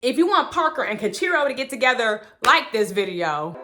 If you want Parker and Kachiro to get together, like this video.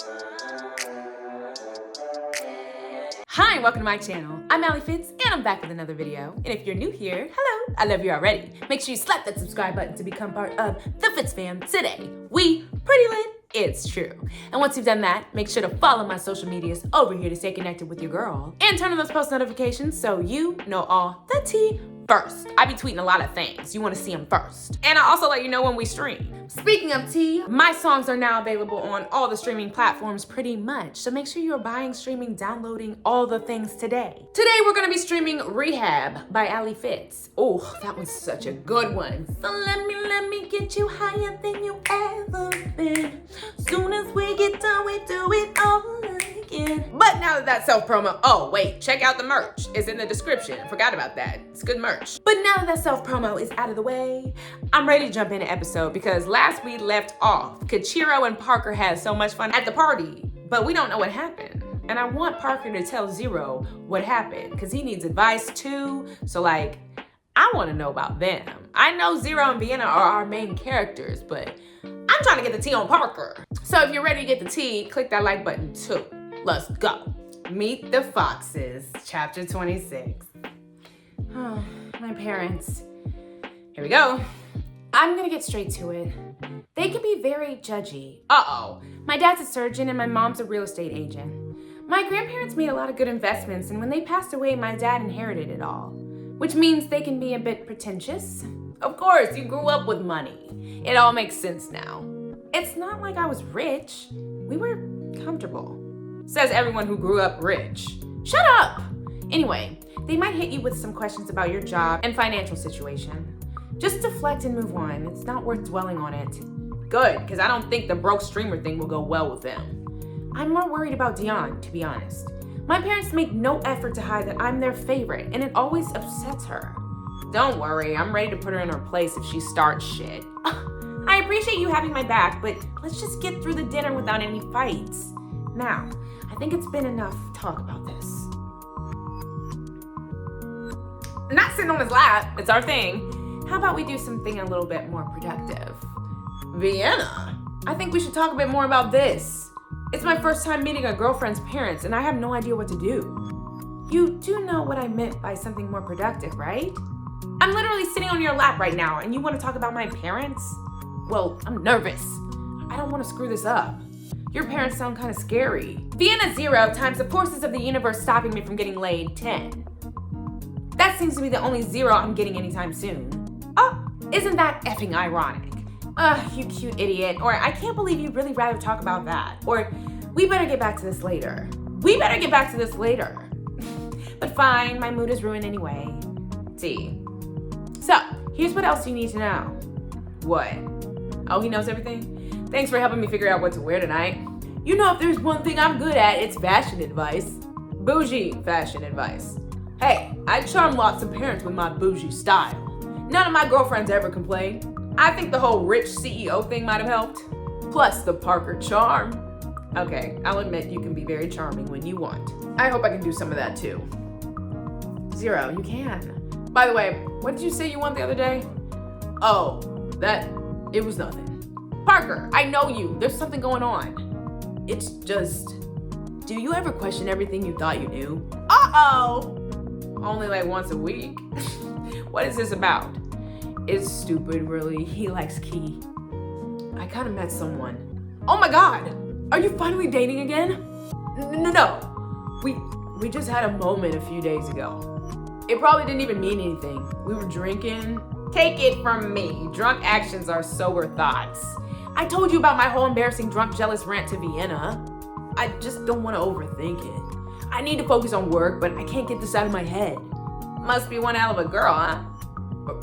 Hi, welcome to my channel. I'm Allie Fitz, and I'm back with another video. And if you're new here, hello, I love you already. Make sure you slap that subscribe button to become part of the FITZFAM today. We pretty lit, it's true. And once you've done that, make sure to follow my social medias over here to stay connected with your girl. And turn on those post notifications so you know all the tea first. I be tweeting a lot of things. You want to see them first. And I also let you know when we stream. Speaking of tea, my songs are now available on all the streaming platforms pretty much. So make sure you're buying, streaming, downloading, all the things today. Today we're gonna be streaming Rehab by Allie Fitz. Oh, that was such a good one. So let me get you higher than you ever been. Soon as we get done, we do it all again. But now that self-promo, oh wait, check out the merch. It's in the description. Forgot about that. It's good merch. But now that self-promo is out of the way, I'm ready to jump into episode because last we left off, Kachiro and Parker had so much fun at the party, but we don't know what happened. And I want Parker to tell Zero what happened because he needs advice too. So like, I want to know about them. I know Zero and Vienna are our main characters, but I'm trying to get the tea on Parker. So if you're ready to get the tea, click that like button too. Let's go. Meet the Foxes, chapter 26. Oh, my parents. Here we go. I'm gonna get straight to it. They can be very judgy. Uh-oh. My dad's a surgeon and my mom's a real estate agent. My grandparents made a lot of good investments, and when they passed away, my dad inherited it all, which means they can be a bit pretentious. Of course, you grew up with money. It all makes sense now. It's not like I was rich. We were comfortable. Says everyone who grew up rich. Shut up! Anyway, they might hit you with some questions about your job and financial situation. Just deflect and move on. It's not worth dwelling on it. Good, because I don't think the broke streamer thing will go well with them. I'm more worried about Dion, to be honest. My parents make no effort to hide that I'm their favorite, and it always upsets her. Don't worry, I'm ready to put her in her place if she starts shit. I appreciate you having my back, but let's just get through the dinner without any fights. Now, I think it's been enough talk about this. Not sitting on his lap, it's our thing. How about we do something a little bit more productive? Vienna, I think we should talk a bit more about this. It's my first time meeting a girlfriend's parents and I have no idea what to do. You do know what I meant by something more productive, right? I'm literally sitting on your lap right now and you want to talk about my parents? Well, I'm nervous. I don't want to screw this up. Your parents sound kind of scary. Vienna 0 times the forces of the universe stopping me from getting laid 10. That seems to be the only 0 I'm getting anytime soon. Oh, isn't that effing ironic? Ugh, you cute idiot. Or I can't believe you'd really rather talk about that. Or we better get back to this later. We better get back to this later. But fine, my mood is ruined anyway. T. So, here's what else you need to know. What? Oh, he knows everything? Thanks for helping me figure out what to wear tonight. You know, if there's one thing I'm good at, it's fashion advice. Bougie fashion advice. Hey, I charm lots of parents with my bougie style. None of my girlfriends ever complained. I think the whole rich CEO thing might have helped. Plus the Parker charm. Okay, I'll admit you can be very charming when you want. I hope I can do some of that too. 0, you can. By the way, what did you say you won the other day? Oh, it was nothing. Parker, I know you. There's something going on. It's just, do you ever question everything you thought you knew? Uh-oh! Only like once a week. What is this about? It's stupid, really. He likes Key. I kind of met someone. Oh my God! Are you finally dating again? No. We just had a moment a few days ago. It probably didn't even mean anything. We were drinking. Take it from me. Drunk actions are sober thoughts. I told you about my whole embarrassing drunk jealous rant to Vienna. I just don't want to overthink it. I need to focus on work, but I can't get this out of my head. Must be one hell of a girl, huh?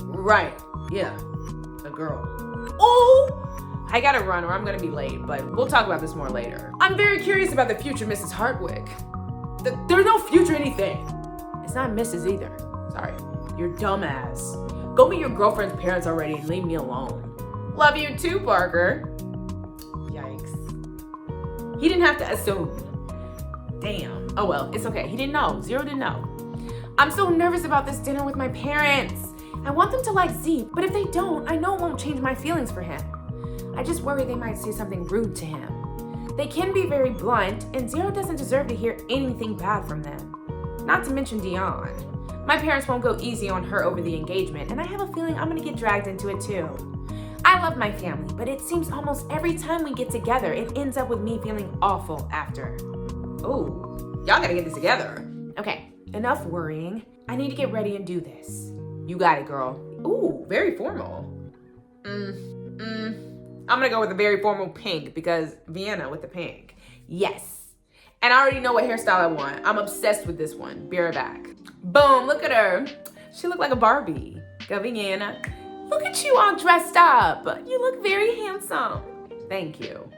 Right, yeah, a girl. Oh, I gotta run or I'm gonna be late, but we'll talk about this more later. I'm very curious about the future Mrs. Hartwig. There's no future anything. It's not Mrs. either. Sorry, you're dumbass. Go meet your girlfriend's parents already and leave me alone. Love you too, Parker. Yikes. He didn't have to assume. Damn. Oh well, it's okay. He didn't know. 0 didn't know. I'm so nervous about this dinner with my parents. I want them to like Z, but if they don't, I know it won't change my feelings for him. I just worry they might say something rude to him. They can be very blunt, and Zero doesn't deserve to hear anything bad from them. Not to mention Dion. My parents won't go easy on her over the engagement, and I have a feeling I'm gonna get dragged into it too. I love my family, but it seems almost every time we get together, it ends up with me feeling awful after. Oh, y'all gotta get this together. Okay, enough worrying. I need to get ready and do this. You got it, girl. Ooh, very formal. I'm gonna go with a very formal pink because Vienna with the pink. Yes. And I already know what hairstyle I want. I'm obsessed with this one. Be right back. Boom, look at her. She looked like a Barbie. Go Vienna. Look at you all dressed up. You look very handsome. Thank you.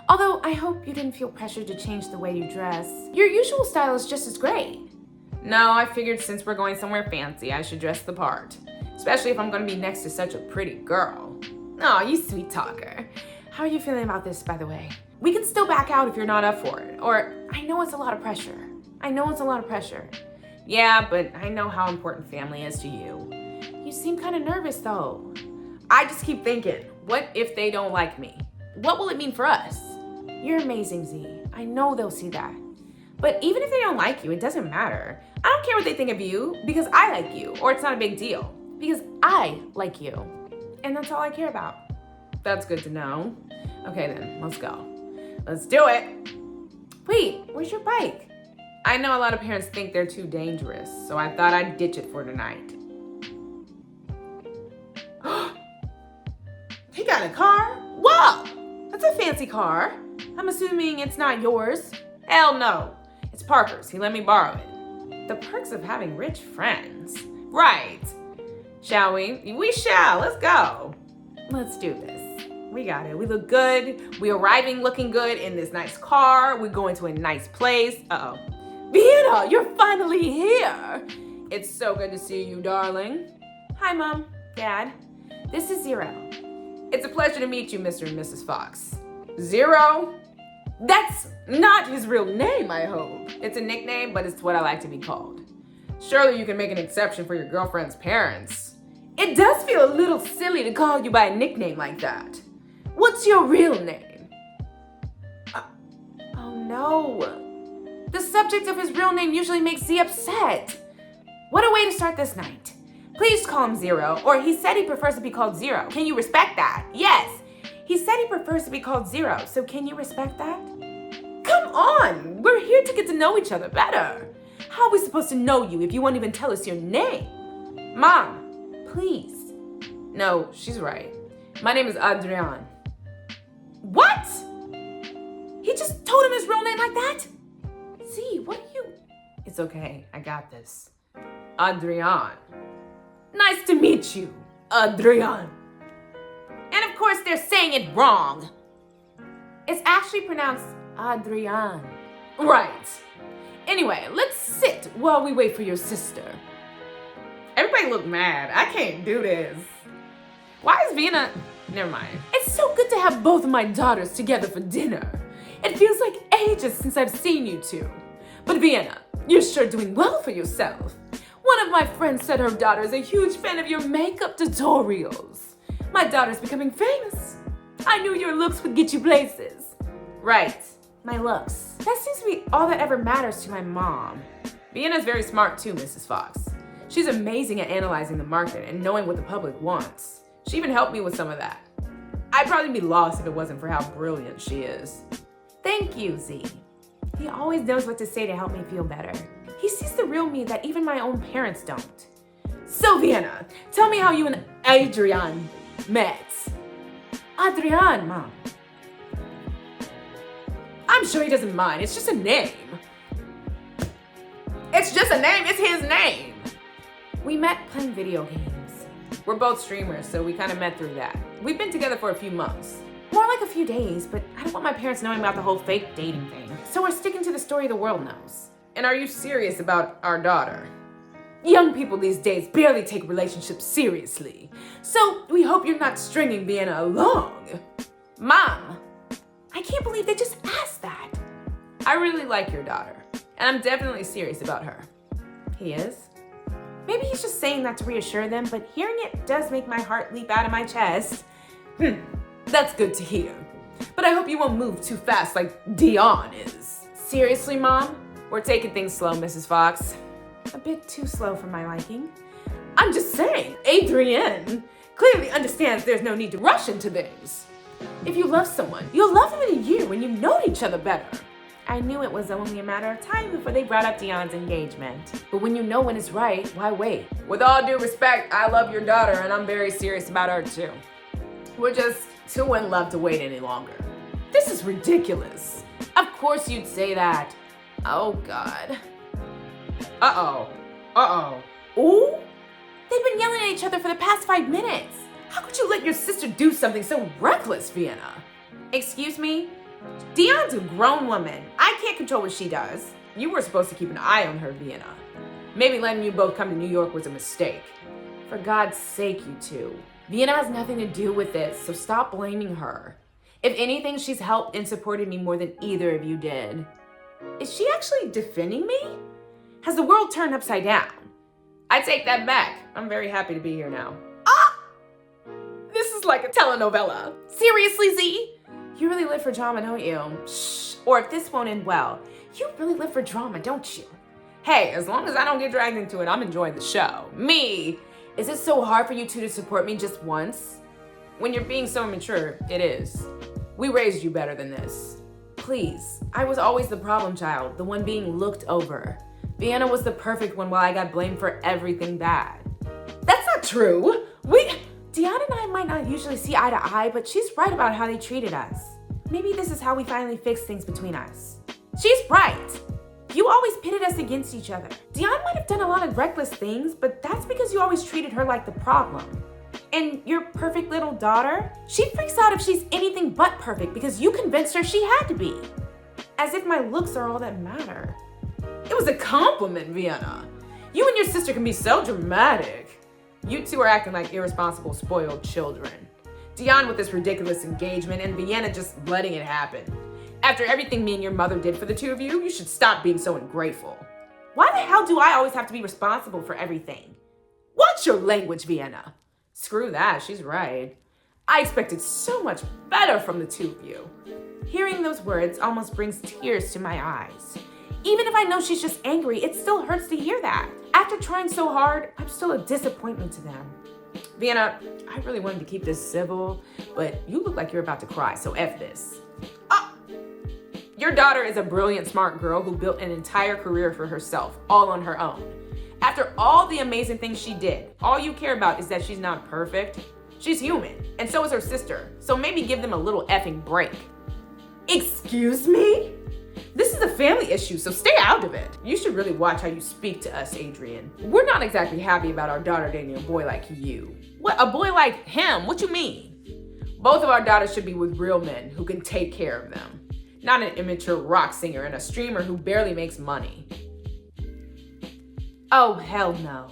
Although I hope you didn't feel pressured to change the way you dress. Your usual style is just as great. No, I figured since we're going somewhere fancy, I should dress the part. Especially if I'm gonna be next to such a pretty girl. Aw, you sweet talker. How are you feeling about this, by the way? We can still back out if you're not up for it. Or, I know it's a lot of pressure. Yeah, but I know how important family is to you. You seem kind of nervous, though. I just keep thinking, what if they don't like me? What will it mean for us? You're amazing, Z. I know they'll see that. But even if they don't like you, it doesn't matter. I don't care what they think of you because I like you, or it's not a big deal because I like you. And that's all I care about. That's good to know. Okay then, let's go. Let's do it. Wait, where's your bike? I know a lot of parents think they're too dangerous, so I thought I'd ditch it for tonight. He got a car? Whoa, that's a fancy car. I'm assuming it's not yours. Hell no, it's Parker's. He let me borrow it. The perks of having rich friends. Right. Shall we? We shall. Let's go. Let's do this. We got it. We look good. We're arriving looking good in this nice car. We're going to a nice place. Uh-oh. Vienna, you're finally here. It's so good to see you, darling. Hi, Mom, Dad. This is Zero. It's a pleasure to meet you, Mr. and Mrs. Fox. Zero? That's not his real name, I hope. It's a nickname, but it's what I like to be called. Surely you can make an exception for your girlfriend's parents. It does feel a little silly to call you by a nickname like that. What's your real name? Oh no. The subject of his real name usually makes Z upset. What a way to start this night. Please call him Zero, or he said he prefers to be called Zero. Can you respect that? Yes. He said he prefers to be called Zero, so can you respect that? Come on, we're here to get to know each other better. How are we supposed to know you if you won't even tell us your name? Mom. Please. No, she's right. My name is Adrian. What? He just told him his real name like that? Z, what are you? It's okay, I got this. Adrian. Nice to meet you, Adrian. And of course they're saying it wrong. It's actually pronounced Adrian. Right. Anyway, let's sit while we wait for your sister. Everybody look mad. I can't do this. Why is Vienna... Never mind. It's so good to have both of my daughters together for dinner. It feels like ages since I've seen you two. But Vienna, you're sure doing well for yourself. One of my friends said her daughter is a huge fan of your makeup tutorials. My daughter's becoming famous. I knew your looks would get you places. Right, my looks. That seems to be all that ever matters to my mom. Vienna's very smart too, Mrs. Fox. She's amazing at analyzing the market and knowing what the public wants. She even helped me with some of that. I'd probably be lost if it wasn't for how brilliant she is. Thank you, Z. He always knows what to say to help me feel better. He sees the real me that even my own parents don't. So Vienna, tell me how you and Adrian met. Adrian, Mom. I'm sure he doesn't mind. It's just a name. It's just a name. It's his name. We met playing video games. We're both streamers, so we kind of met through that. We've been together for a few months. More like a few days, but I don't want my parents knowing about the whole fake dating thing. So we're sticking to the story the world knows. And are you serious about our daughter? Young people these days barely take relationships seriously. So we hope you're not stringing Vienna along. Mom, I can't believe they just asked that. I really like your daughter, and I'm definitely serious about her. He is? Maybe he's just saying that to reassure them, but hearing it does make my heart leap out of my chest. The That's good to hear. But I hope you won't move too fast like Dion is. Seriously, Mom? We're taking things slow, Mrs. Fox. A bit too slow for my liking. I'm just saying, Adrienne clearly understands there's no need to rush into things. If you love someone, you'll love them in a year when you've known each other better. I knew it was only a matter of time before they brought up Dion's engagement. But when you know when it's right, why wait? With all due respect, I love your daughter and I'm very serious about her too. We're just too in love to wait any longer. This is ridiculous. Of course you'd say that. Oh God. Ooh? They've been yelling at each other for the past 5 minutes. How could you let your sister do something so reckless, Vienna? Excuse me? Dion's a grown woman. I can't control what she does. You were supposed to keep an eye on her, Vienna. Maybe letting you both come to New York was a mistake. For God's sake, you two. Vienna has nothing to do with this, so stop blaming her. If anything, she's helped and supported me more than either of you did. Is she actually defending me? Has the world turned upside down? I take that back. I'm very happy to be here now. This is like a telenovela. Seriously, Z? You really live for drama, don't you? Shh. Or if this won't end well, you really live for drama, don't you? Hey, as long as I don't get dragged into it, I'm enjoying the show. Me? Is it so hard for you two to support me just once? When you're being so immature, it is. We raised you better than this. Please, I was always the problem child, the one being looked over. Vienna was the perfect one while I got blamed for everything bad. That's not true. Dion and I might not usually see eye to eye, but she's right about how they treated us. Maybe this is how we finally fix things between us. She's right. You always pitted us against each other. Dion might have done a lot of reckless things, but that's because you always treated her like the problem. And your perfect little daughter, she freaks out if she's anything but perfect because you convinced her she had to be. As if my looks are all that matter. It was a compliment, Vienna. You and your sister can be so dramatic. You two are acting like irresponsible, spoiled children. Dion with this ridiculous engagement and Vienna just letting it happen. After everything me and your mother did for the two of you, you should stop being so ungrateful. Why the hell do I always have to be responsible for everything? Watch your language, Vienna. Screw that, she's right. I expected so much better from the two of you. Hearing those words almost brings tears to my eyes. Even if I know she's just angry, it still hurts to hear that. After trying so hard, I'm still a disappointment to them. Vienna, I really wanted to keep this civil, but you look like you're about to cry, so F this. Your daughter is a brilliant, smart girl who built an entire career for herself, all on her own. After all the amazing things she did, all you care about is that she's not perfect. She's human, and so is her sister, so maybe give them a little effing break. Excuse me? This is a family issue, so stay out of it. You should really watch how you speak to us, Adrienne. We're not exactly happy about our daughter dating a boy like you. What, a boy like him? What you mean? Both of our daughters should be with real men who can take care of them. Not an immature rock singer and a streamer who barely makes money. Oh, hell no.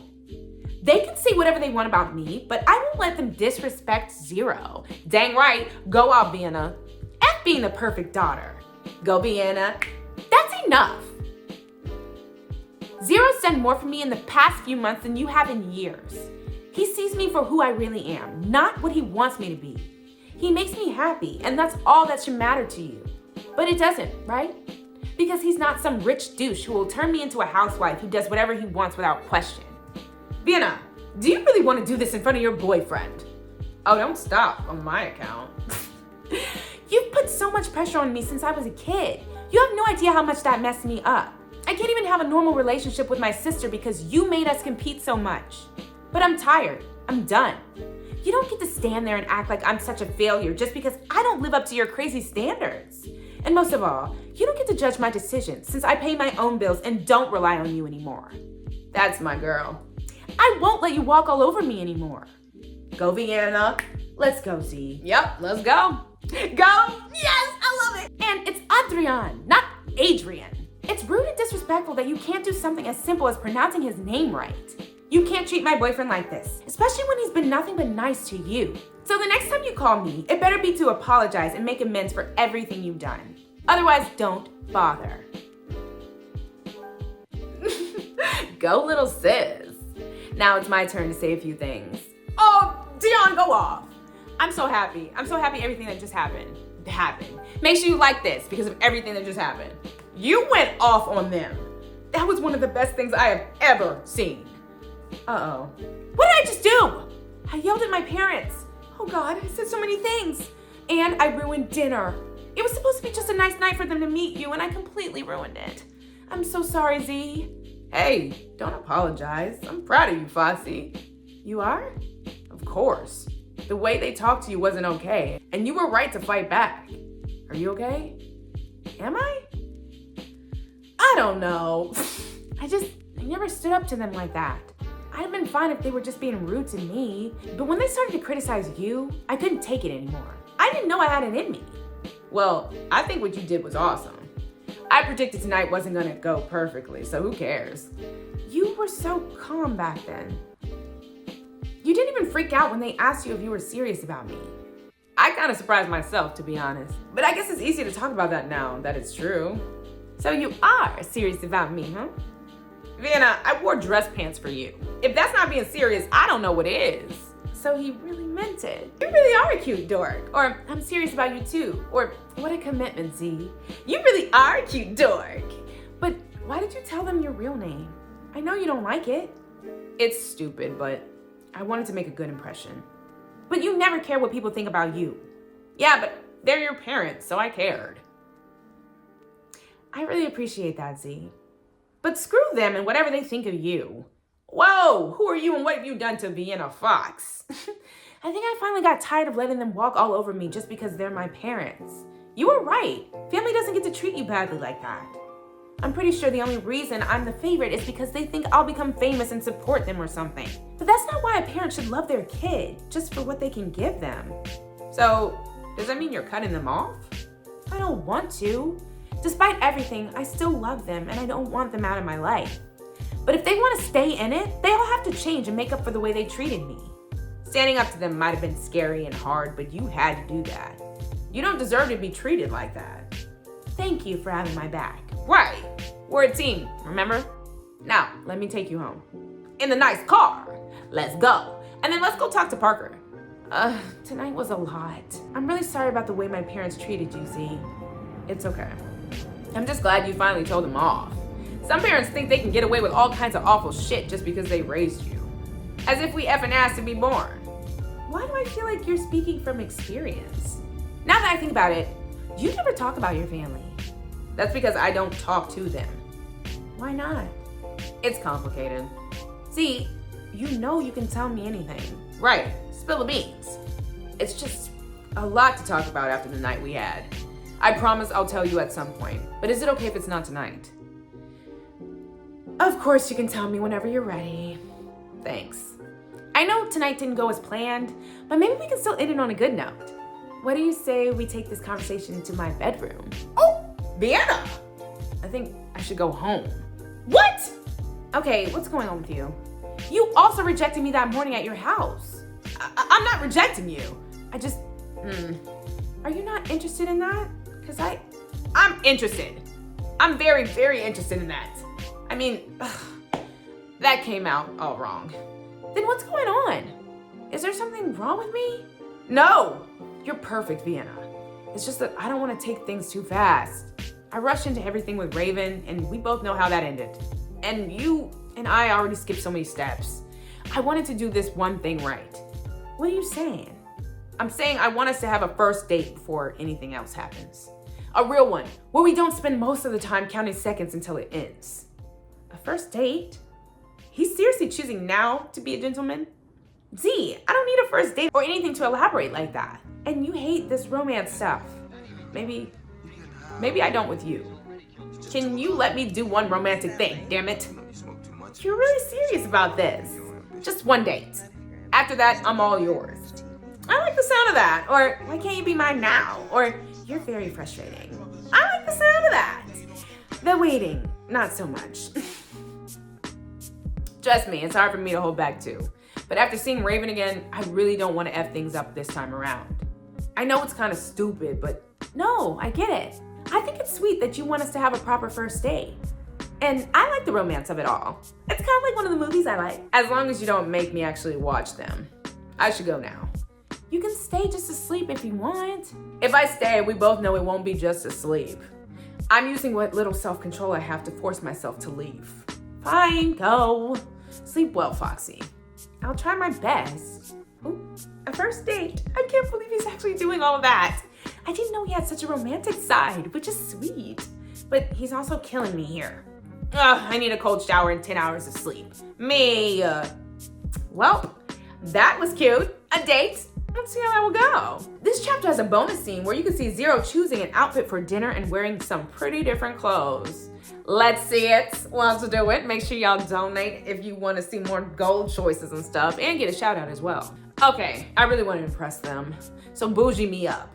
They can say whatever they want about me, but I won't let them disrespect Zero. Dang right, go out, Vienna. F being the perfect daughter. Go, Vienna. That's enough. Zero's done more for me in the past few months than you have in years. He sees me for who I really am, not what he wants me to be. He makes me happy, and that's all that should matter to you. But it doesn't, right? Because he's not some rich douche who will turn me into a housewife who does whatever he wants without question. Vienna, do you really want to do this in front of your boyfriend? Oh, don't stop on my account. You've put so much pressure on me since I was a kid. You have no idea how much that messed me up. I can't even have a normal relationship with my sister because you made us compete so much. But I'm tired. I'm done. You don't get to stand there and act like I'm such a failure just because I don't live up to your crazy standards. And most of all, you don't get to judge my decisions since I pay my own bills and don't rely on you anymore. That's my girl. I won't let you walk all over me anymore. Go, Vienna. Let's go, Z. Yep, let's go. Go! Yes, I love it! And it's Adrian, not Adrian. It's rude and disrespectful that you can't do something as simple as pronouncing his name right. You can't treat my boyfriend like this, especially when he's been nothing but nice to you. So the next time you call me, it better be to apologize and make amends for everything you've done. Otherwise, don't bother. Go, little sis. Now it's my turn to say a few things. Oh, Dion, go off. I'm so happy. I'm so happy everything that just happened. Make sure you like this because of everything that just happened. You went off on them. That was one of the best things I have ever seen. Uh-oh. What did I just do? I yelled at my parents. Oh God, I said so many things. And I ruined dinner. It was supposed to be just a nice night for them to meet you, and I completely ruined it. I'm so sorry, Z. Hey, don't apologize. I'm proud of you, Foxy. You are? Of course. The way they talked to you wasn't okay, and you were right to fight back. Are you okay? Am I? I don't know. I never stood up to them like that. I'd have been fine if they were just being rude to me, but when they started to criticize you, I couldn't take it anymore. I didn't know I had it in me. Well, I think what you did was awesome. I predicted tonight wasn't gonna go perfectly, so who cares? You were so calm back then. You didn't even freak out when they asked you if you were serious about me. I kind of surprised myself, to be honest. But I guess it's easy to talk about that now that it's true. So you are serious about me, huh? Vienna, I wore dress pants for you. If that's not being serious, I don't know what is. So he really meant it. You really are a cute dork. Or I'm serious about you too. Or what a commitment, Z. You really are a cute dork. But why did you tell them your real name? I know you don't like it. It's stupid, but I wanted to make a good impression. But you never care what people think about you. Yeah, but they're your parents, so I cared. I really appreciate that, Z. But screw them and whatever they think of you. Whoa, who are you and what have you done to Vienna Fox? I think I finally got tired of letting them walk all over me just because they're my parents. You were right. Family doesn't get to treat you badly like that. I'm pretty sure the only reason I'm the favorite is because they think I'll become famous and support them or something. But that's not why a parent should love their kid, just for what they can give them. So, does that mean you're cutting them off? I don't want to. Despite everything, I still love them and I don't want them out of my life. But if they want to stay in it, they all have to change and make up for the way they treated me. Standing up to them might have been scary and hard, but you had to do that. You don't deserve to be treated like that. Thank you for having my back. Right. We're a team, remember? Now, let me take you home. In the nice car. Let's go. And then let's go talk to Parker. Tonight was a lot. I'm really sorry about the way my parents treated you, Z. It's okay. I'm just glad you finally told them off. Some parents think they can get away with all kinds of awful shit just because they raised you. As if we effing asked to be born. Why do I feel like you're speaking from experience? Now that I think about it, you never talk about your family. That's because I don't talk to them. Why not? It's complicated. See, you know you can tell me anything. Right, spill the beans. It's just a lot to talk about after the night we had. I promise I'll tell you at some point, but is it okay if it's not tonight? Of course you can tell me whenever you're ready. Thanks. I know tonight didn't go as planned, but maybe we can still end it on a good note. What do you say we take this conversation to my bedroom? Oh, Vienna! I think I should go home. What? Okay, what's going on with you? You also rejected me that morning at your house. I'm not rejecting you. I just, Are you not interested in that? Because I'm interested. I'm very, very interested in that. I mean, that came out all wrong. Then what's going on? Is there something wrong with me? No, you're perfect, Vienna. It's just that I don't want to take things too fast. I rushed into everything with Raven, and we both know how that ended. And you and I already skipped so many steps. I wanted to do this one thing right. What are you saying? I'm saying I want us to have a first date before anything else happens. A real one, where we don't spend most of the time counting seconds until it ends. A first date? He's seriously choosing now to be a gentleman? Z, I don't need a first date or anything to elaborate like that. And you hate this romance stuff. Maybe I don't with you. Can you let me do one romantic thing, damn it? You're really serious about this. Just one date. After that, I'm all yours. I like the sound of that. Or, why can't you be mine now? Or, you're very frustrating. I like the sound of that. The waiting, not so much. Trust me, it's hard for me to hold back too. But after seeing Raven again, I really don't want to F things up this time around. I know it's kind of stupid, but no, I get it. I think it's sweet that you want us to have a proper first date. And I like the romance of it all. It's kind of like one of the movies I like. As long as you don't make me actually watch them. I should go now. You can stay just to sleep if you want. If I stay, we both know it won't be just to sleep. I'm using what little self-control I have to force myself to leave. Fine, go. Sleep well, Foxy. I'll try my best. Ooh, a first date. I can't believe he's actually doing all of that. I didn't know he had such a romantic side, which is sweet. But he's also killing me here. Ugh, I need a cold shower and 10 hours of sleep. Me. Well, that was cute. A date. Let's see how that will go. This chapter has a bonus scene where you can see Zero choosing an outfit for dinner and wearing some pretty different clothes. Let's see it. Let's do it. Make sure y'all donate if you want to see more gold choices and stuff and get a shout out as well. Okay, I really want to impress them, so bougie me up.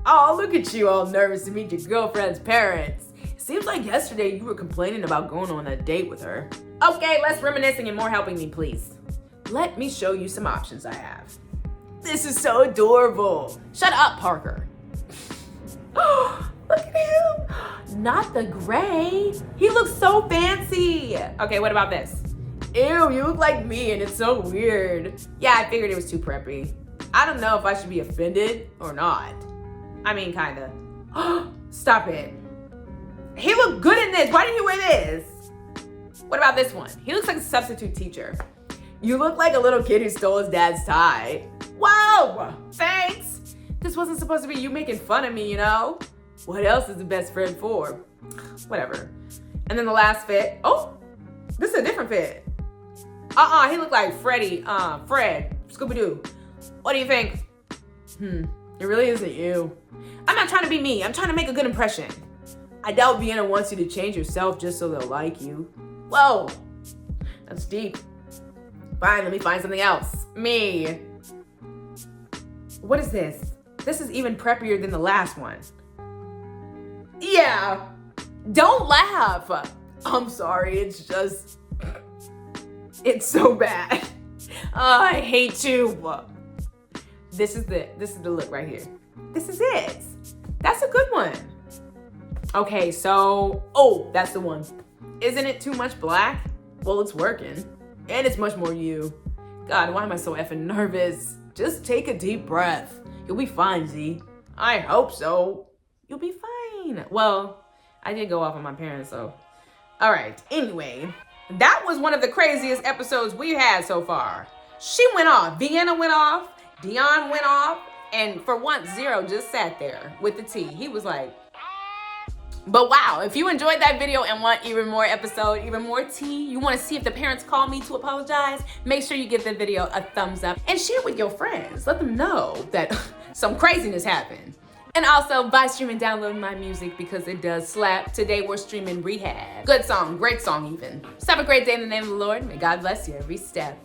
Oh, look at you all nervous to meet your girlfriend's parents. Seems like yesterday you were complaining about going on a date with her. Okay, less reminiscing and more helping me, please. Let me show you some options I have. This is so adorable. Shut up, Parker. Oh, look at him. Not the gray. He looks so fancy. Okay, what about this? Ew, you look like me and it's so weird. Yeah, I figured it was too preppy. I don't know if I should be offended or not. I mean, kinda. Stop it. He looked good in this. Why didn't he wear this? What about this one? He looks like a substitute teacher. You look like a little kid who stole his dad's tie. Whoa, thanks. This wasn't supposed to be you making fun of me, you know? What else is the best friend for? Whatever. And then the last fit. Oh, this is a different fit. He looked like Fred, Scooby-Doo. What do you think? It really isn't you. I'm not trying to be me. I'm trying to make a good impression. I doubt Vienna wants you to change yourself just so they'll like you. Whoa, that's deep. Fine, let me find something else. Me. What is this? This is even preppier than the last one. Yeah, don't laugh. I'm sorry, it's just, it's so bad. I hate you. This is the look right here. This is it. That's a good one. Okay, so, that's the one. Isn't it too much black? Well, it's working. And it's much more you. God, why am I so effing nervous? Just take a deep breath. You'll be fine, Z. I hope so. You'll be fine. Well, I did go off on my parents, so. All right, anyway, that was one of the craziest episodes we've had so far. She went off, Vienna went off, Dion went off, and for once, Zero just sat there with the tea. He was like, but wow, if you enjoyed that video and want even more episode, even more tea, you want to see if the parents call me to apologize, make sure you give the video a thumbs up and share with your friends. Let them know that some craziness happened. And also buy, stream, and download my music because it does slap. Today we're streaming Rehab. Good song, great song even. So have a great day in the name of the Lord. May God bless you every step.